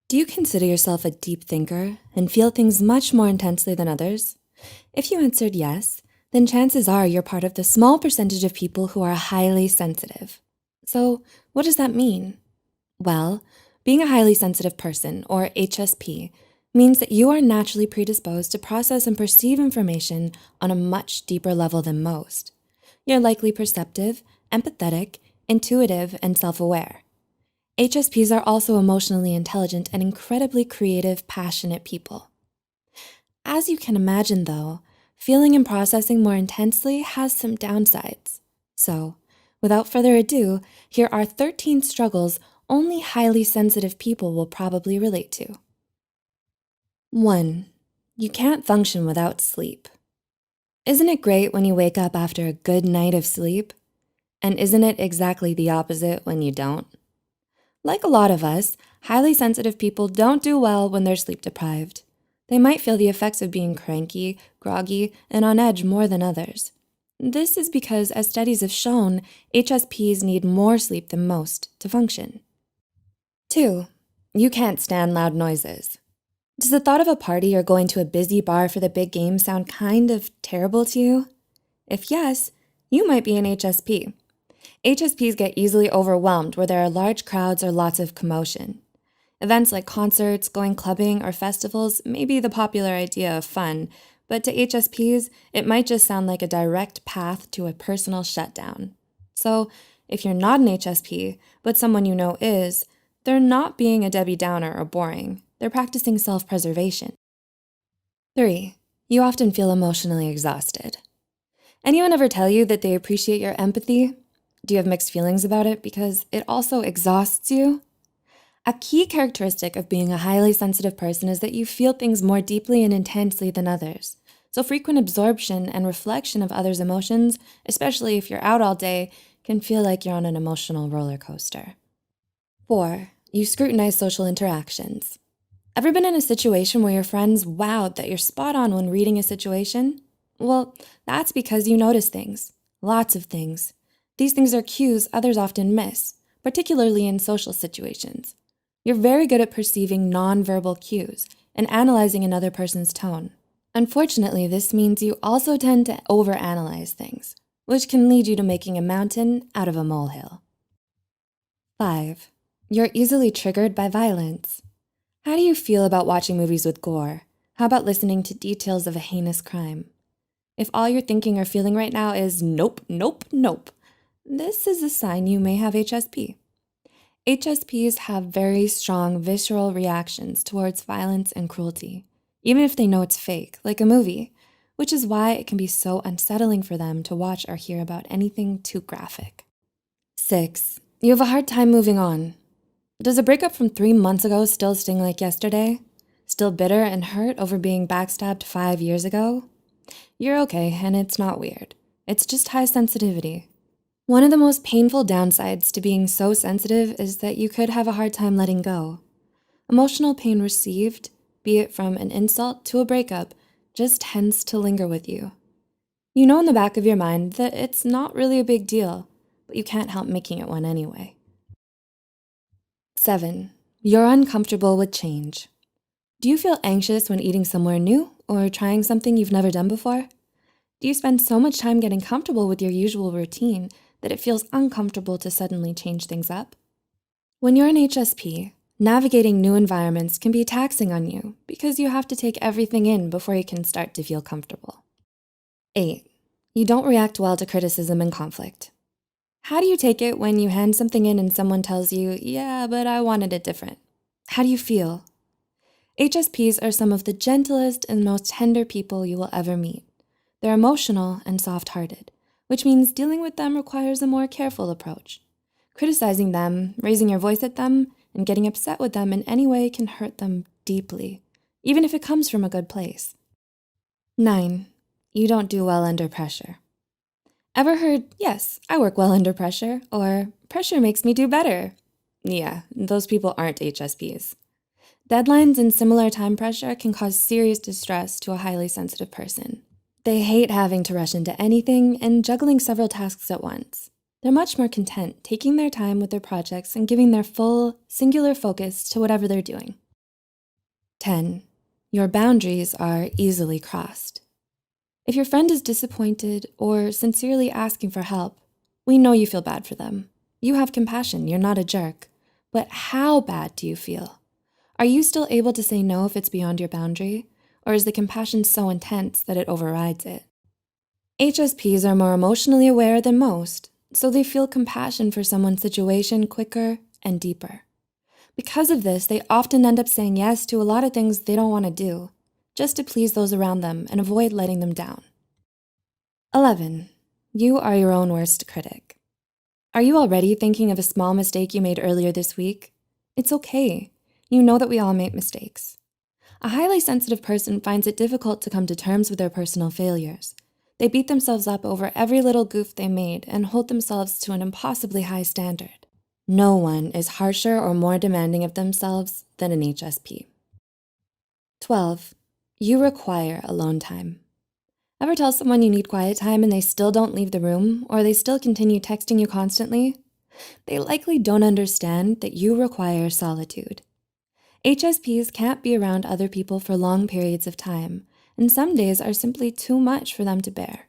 Do you consider yourself a deep thinker and feel things much more intensely than others? If you answered yes, then chances are you're part of the small percentage of people who are highly sensitive. So, what does that mean? Well, being a highly sensitive person, or HSP, means that you are naturally predisposed to process and perceive information on a much deeper level than most. You're likely perceptive, empathetic, intuitive, and self-aware. HSPs are also emotionally intelligent and incredibly creative, passionate people. As you can imagine though, feeling and processing more intensely has some downsides. So, without further ado, here are 13 struggles only highly sensitive people will probably relate to. 1. You can't function without sleep. Isn't it great when you wake up after a good night of sleep? And isn't it exactly the opposite when you don't? Like a lot of us, highly sensitive people don't do well when they're sleep deprived. They might feel the effects of being cranky, groggy, and on edge more than others. This is because, as studies have shown, HSPs need more sleep than most to function. 2. You can't stand loud noises. Does the thought of a party or going to a busy bar for the big game sound kind of terrible to you? If yes, you might be an HSP. HSPs get easily overwhelmed where there are large crowds or lots of commotion. Events like concerts, going clubbing, or festivals may be the popular idea of fun, but to HSPs, it might just sound like a direct path to a personal shutdown. So, if you're not an HSP, but someone you know is, they're not being a Debbie Downer or boring. They're practicing self-preservation. 3. You often feel emotionally exhausted. Anyone ever tell you that they appreciate your empathy? Do you have mixed feelings about it because it also exhausts you? A key characteristic of being a highly sensitive person is that you feel things more deeply and intensely than others. So frequent absorption and reflection of others' emotions, especially if you're out all day, can feel like you're on an emotional roller coaster. 4. You scrutinize social interactions. Ever been in a situation where your friends wowed that you're spot on when reading a situation? Well, that's because you notice things. Lots of things. These things are cues others often miss, particularly in social situations. You're very good at perceiving nonverbal cues and analyzing another person's tone. Unfortunately, this means you also tend to overanalyze things, which can lead you to making a mountain out of a molehill. 5. You're easily triggered by violence. How do you feel about watching movies with gore? How about listening to details of a heinous crime? If all you're thinking or feeling right now is nope, nope, nope, this is a sign you may have HSP. HSPs have very strong visceral reactions towards violence and cruelty, even if they know it's fake, like a movie, which is why it can be so unsettling for them to watch or hear about anything too graphic. 6. You have a hard time moving on. Does a breakup from 3 months ago still sting like yesterday? Still bitter and hurt over being backstabbed 5 years ago? You're okay, and it's not weird. It's just high sensitivity. One of the most painful downsides to being so sensitive is that you could have a hard time letting go. Emotional pain received, be it from an insult to a breakup, just tends to linger with you. You know in the back of your mind that it's not really a big deal, but you can't help making it one anyway. 7. You're uncomfortable with change. Do you feel anxious when eating somewhere new or trying something you've never done before? Do you spend so much time getting comfortable with your usual routine that it feels uncomfortable to suddenly change things up? When you're an HSP, navigating new environments can be taxing on you because you have to take everything in before you can start to feel comfortable. 8. You don't react well to criticism and conflict. How do you take it when you hand something in and someone tells you, yeah, but I wanted it different? How do you feel? HSPs are some of the gentlest and most tender people you will ever meet. They're emotional and soft-hearted, which means dealing with them requires a more careful approach. Criticizing them, raising your voice at them, and getting upset with them in any way can hurt them deeply, even if it comes from a good place. 9. You don't do well under pressure. Ever heard, yes, I work well under pressure, or pressure makes me do better? Yeah, those people aren't HSPs. Deadlines and similar time pressure can cause serious distress to a highly sensitive person. They hate having to rush into anything and juggling several tasks at once. They're much more content taking their time with their projects and giving their full, singular focus to whatever they're doing. 10. Your boundaries are easily crossed. If your friend is disappointed or sincerely asking for help, we know you feel bad for them. You have compassion, you're not a jerk. But how bad do you feel? Are you still able to say no if it's beyond your boundary? Or is the compassion so intense that it overrides it? HSPs are more emotionally aware than most, so they feel compassion for someone's situation quicker and deeper. Because of this, they often end up saying yes to a lot of things they don't want to do, just to please those around them and avoid letting them down. 11. You are your own worst critic. Are you already thinking of a small mistake you made earlier this week? It's okay. You know that we all make mistakes. A highly sensitive person finds it difficult to come to terms with their personal failures. They beat themselves up over every little goof they made and hold themselves to an impossibly high standard. No one is harsher or more demanding of themselves than an HSP. 12. You require alone time. Ever tell someone you need quiet time and they still don't leave the room, or they still continue texting you constantly? They likely don't understand that you require solitude. HSPs can't be around other people for long periods of time, and some days are simply too much for them to bear.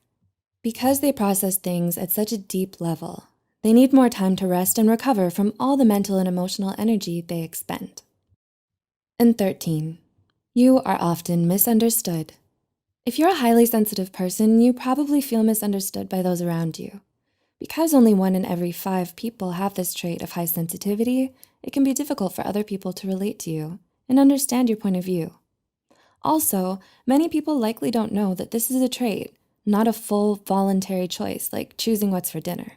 Because they process things at such a deep level, they need more time to rest and recover from all the mental and emotional energy they expend. And 13, you are often misunderstood. If you're a highly sensitive person, you probably feel misunderstood by those around you. Because only 1 in every 5 people have this trait of high sensitivity, it can be difficult for other people to relate to you and understand your point of view. Also, many people likely don't know that this is a trait, not a full voluntary choice like choosing what's for dinner.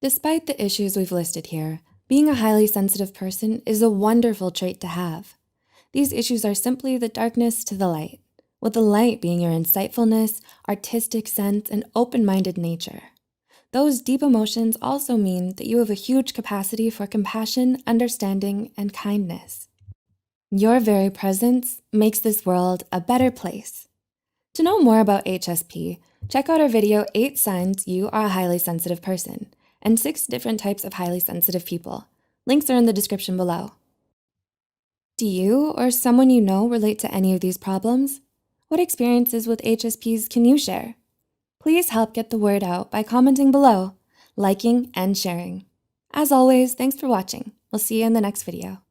Despite the issues we've listed here, being a highly sensitive person is a wonderful trait to have. These issues are simply the darkness to the light, with the light being your insightfulness, artistic sense, and open-minded nature. Those deep emotions also mean that you have a huge capacity for compassion, understanding, and kindness. Your very presence makes this world a better place. To know more about HSP, check out our video 8 Signs You Are a Highly Sensitive Person and 6 different types of highly sensitive people. Links are in the description below. Do you or someone you know relate to any of these problems? What experiences with HSPs can you share? Please help get the word out by commenting below, liking, and sharing. As always, thanks for watching. We'll see you in the next video.